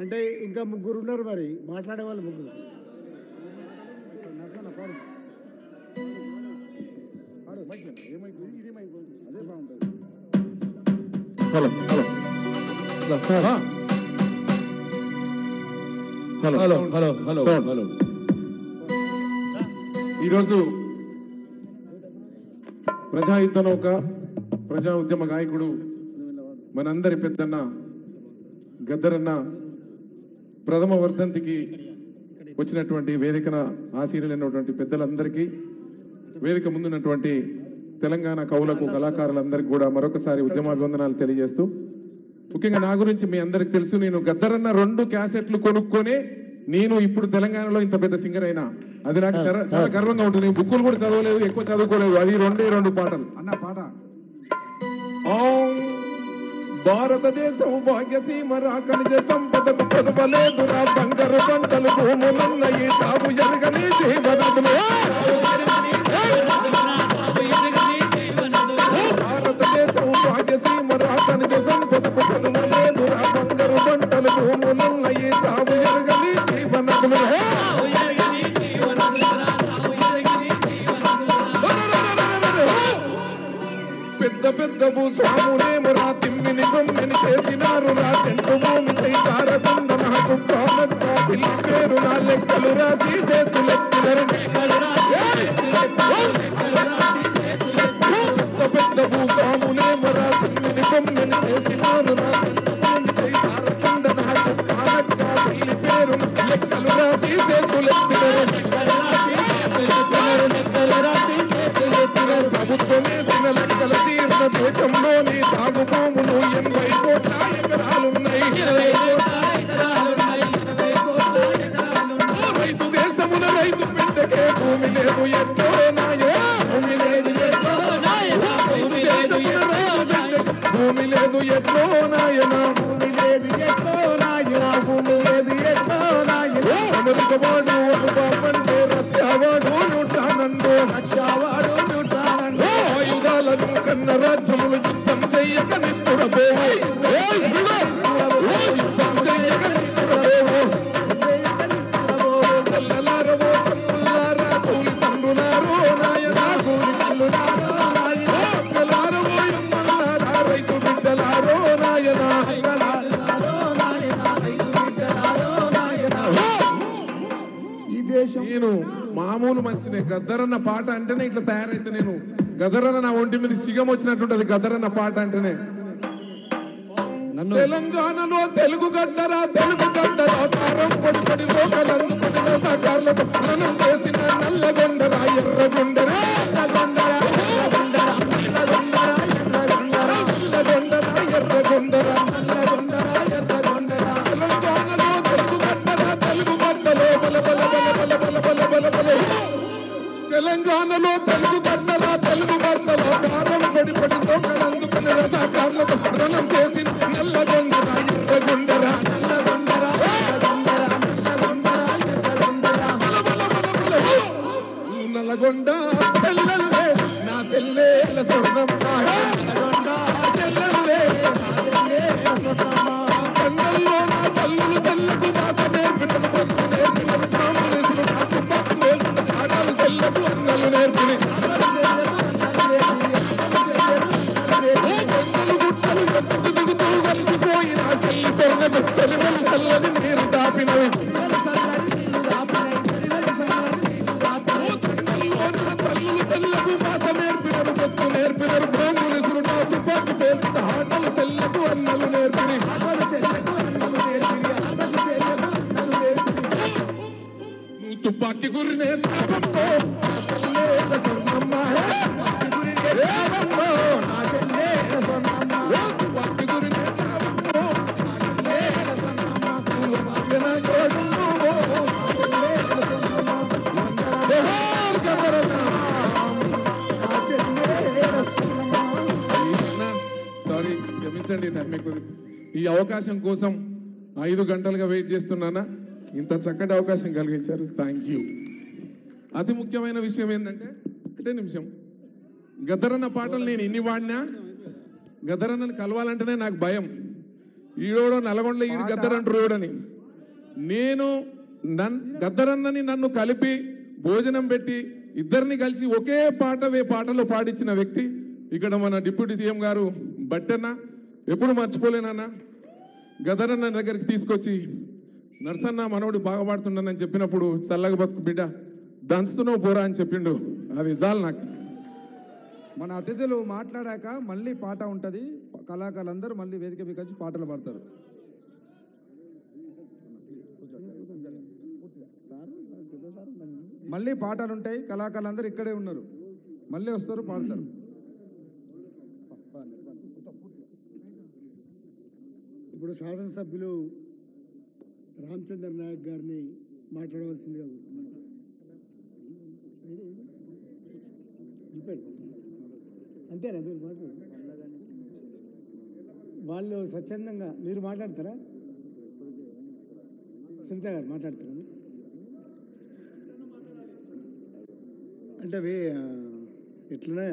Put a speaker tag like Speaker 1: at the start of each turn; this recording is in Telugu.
Speaker 1: అంటే ఇంకా ముగ్గురు ఉన్నారు, మరి మాట్లాడే వాళ్ళు ముగ్గురు.
Speaker 2: Hello hello hello hello hello hello ఈరోజు ప్రజాయుద్ధ నౌక ప్రజా ఉద్యమ గాయకుడు మనందరి పెద్దన్న గద్దరన్న ప్రథమ వర్ధంతికి వచ్చినటువంటి వేదికన ఆశీనులైనటువంటి పెద్దలందరికీ, వేదిక ముందున్నటువంటి తెలంగాణ కవులకు కళాకారులందరికీ కూడా మరొకసారి ఉద్యమాభివందనాలు తెలియజేస్తూ, ముఖ్యంగా నా గురించి మీ అందరికి తెలుసు, నేను గద్దరన్న 2 క్యాసెట్లు కొనుక్కొని నేను ఇప్పుడు తెలంగాణలో ఇంత పెద్ద సింగర్ అయినా అది నాకు చాలా గర్వంగా ఉంటుంది. నేను బుక్కులు కూడా చదవలేదు, ఎక్కువ చదువుకోలేదు, అది 2 పాటలు
Speaker 3: అన్న పాట.
Speaker 2: భారతదేశం భాగ్యసీమ రాకనిజ సంపదకు పొదవలేదురా, బంగారు పంటలు భూములున్నాయి, సాగు జరగని జీవనదులు. భారతదేశం భాగ్యసీమ రాకనిజ సంపదకు పొదవలేదురా, బంగారు పంటలు భూములున్నాయి, సాగు జరగని జీవనదులు. పెద్ద పెద్ద భూస్వాములేమో రా తిమ్మిని బొమ్మిని చేసినారు రా, చెంటు భూమి సైతారకుండా నాకు కానక్క పిల్లి పేరు నా లెక్కలు రాసి చేతులెత్తినరు. పెద్ద పెద్ద భూస్వాములేమో రా తిమ్మిని బొమ్మిని చేసినారు రా, చెంటు భూమి సైతారకుండా నాకు కానక్క పిల్లి పేరు నా లెక్కలు రాసి చేతులెత్తినరు. ప్రభుత్వమేసిన లెక్కల తీర్చిన దేశంలోని సాగు భూములు 80 కోట్ల ఎకరాలున్నాయి. రైతు దేశమున రైతు బిడ్డకే భూమి లేదు ఎట్టో నాయన, భూమి లేదు ఎట్టో నాయన, రైతు దేశమున రైతు బిడ్డకే భూమి లేదు ఎట్టో నాయన, భూమి లేదు ఎట్టో నాయన, భూమి లేదు ఎట్టో నాయన. అమెరికవాడు ఒక బాబండు, రష్యావాడు న్యూట్రానండు, రష్యావాడు న్యూట్రానండు. ఆయుధాలను కన్న రాజ్యములు యుద్ధం చెయ్యక నిత్తురబోవు, యుద్ధం చెయ్యక నిత్తురబోవు. చెల్లెలారవో తమ్ముళ్ళారా, కూలి తండ్రులారో నాయనా, కూలి తల్లులారో నాయనా, అక్కలారవో ఇమ్మల్లారా, రైతు బిడ్డలారో నాయనా. నేను మామూలు మనిషినే, గద్దరన్న పాట అంటేనే ఇట్లా తయారైతే, నేను గద్దరన్న నా ఒంటి మీద సిగం వచ్చినట్టుంటది గద్దరన్న పాట అంటేనే. తెలంగాణలో తెలుగు గడ్డరా, తెలుగు గడ్డరా, కారం పొడి పొడి లోకలందుకున్న సకార్లతో మనం చేసిన నల్లగొండరా, ఎర్రగొండరా, ఎర్రగొండరా, ఎర్రగొండరా, ఎర్రగొండరా, ఎర్రగొండరా, ఎర్రగొండరా, ఎర్రగొండరా. తెలంగాణలో తెలుగు గడ్డరా, తెలుగు గడ్డలో బల బల బల బల బల బల బల బల. తెలంగాణలో తెలుగు గడ్డరా, తెలుగు గడ్డలో కారం పొడి పొడి లోకలందుకున్న రసాకార్లతో మనం చేసిన నల్లగొండరా, ఎర్రగొండరా, నల్లగొండరా, ఎర్రగొండరా, నల్లగొండరా, ఎర్రగొండరా, నల్లగొండ చెల్లెలే నా చెల్లెల స్వర్ణమ్మ, నల్లగొండ చెల్లెలే నా చెల్లెల స్వర్ణమ్మ. కన్నల్లో నా తల్లులు చెల్లకు భాష నేర్పినలు, పక్కు నేర్పినలు, కాంగ్రెసులు నా చుట్టూ నేర్పిన పాఠాలు చెల్లకు అన్నలు నేర్పిని. గుట్టలు ఎత్తుకు దిగుతూ కలిసిపోయిన చెల్లి స్వర్ణకు సెలిమలు చల్లని నీరు దాపినవి. తల్లులు చెల్లకు భాష నేర్పినరు, పక్కు నేర్పినరు, కాంగ్రెసులు నా తుపాకి పేల్చిన ఆటలు చెల్లకు అన్నలు నేర్పిని. తుపాకి గురి నేర్పో చెల్లెల స్వర్ణమ్మ, తుపాకి గురి నేర్పో చెల్లెల స్వర్ణమ్మ. సారీ, క్షమించండి, ఈ అవకాశం కోసం 5 గంటలుగా వెయిట్ చేస్తున్నానా, ఇంత చక్కటి అవకాశం కలిగించారు, థ్యాంక్ యూ. అతి ముఖ్యమైన విషయం ఏంటంటే, ఒకటే నిమిషం, గద్దరన్న పాటలు నేను ఇన్ని వాడినా గద్దరన్నని కలవాలంటేనే నాకు భయం. ఈడోడో నల్గొండలో ఈడు గద్దరంటారు రోడని. నేను గద్దరన్నని నన్ను కలిపి భోజనం పెట్టి ఇద్దరిని కలిసి ఒకే పాటలో పాడించిన వ్యక్తి ఇక్కడ మన డిప్యూటీ సీఎం గారు బట్టన్న. ఎప్పుడు మర్చిపోలేనన్నా, గద్దరన్న దగ్గరికి తీసుకొచ్చి నర్సన్న మనోడు బాగా పాడుతున్నానని చెప్పినప్పుడు చల్లగా బతుకు బిడ్డ దంచుతున్నావు పోరా అని చెప్పిండు. అది చాలు నాకు.
Speaker 3: మన అతిథులు మాట్లాడాక మళ్ళీ పాట ఉంటుంది. కళాకారులందరూ మళ్ళీ వేదిక మీద కలిసి పాటలు పాడతారు. మళ్ళీ పాటలు ఉంటాయి. కళాకారులందరూ ఇక్కడే ఉన్నారు, మళ్ళీ వస్తారు, పాడతారు.
Speaker 1: ఇప్పుడు శాసనసభ్యులు రామచంద్ర నాయక్ గారిని మాట్లాడవలసిందిగా అంతేనా? మీరు మాట్లాడు, వాళ్ళు స్వచ్ఛందంగా మీరు మాట్లాడతారా? సునీత గారు మాట్లాడతారా? అంటే ఎట్లనే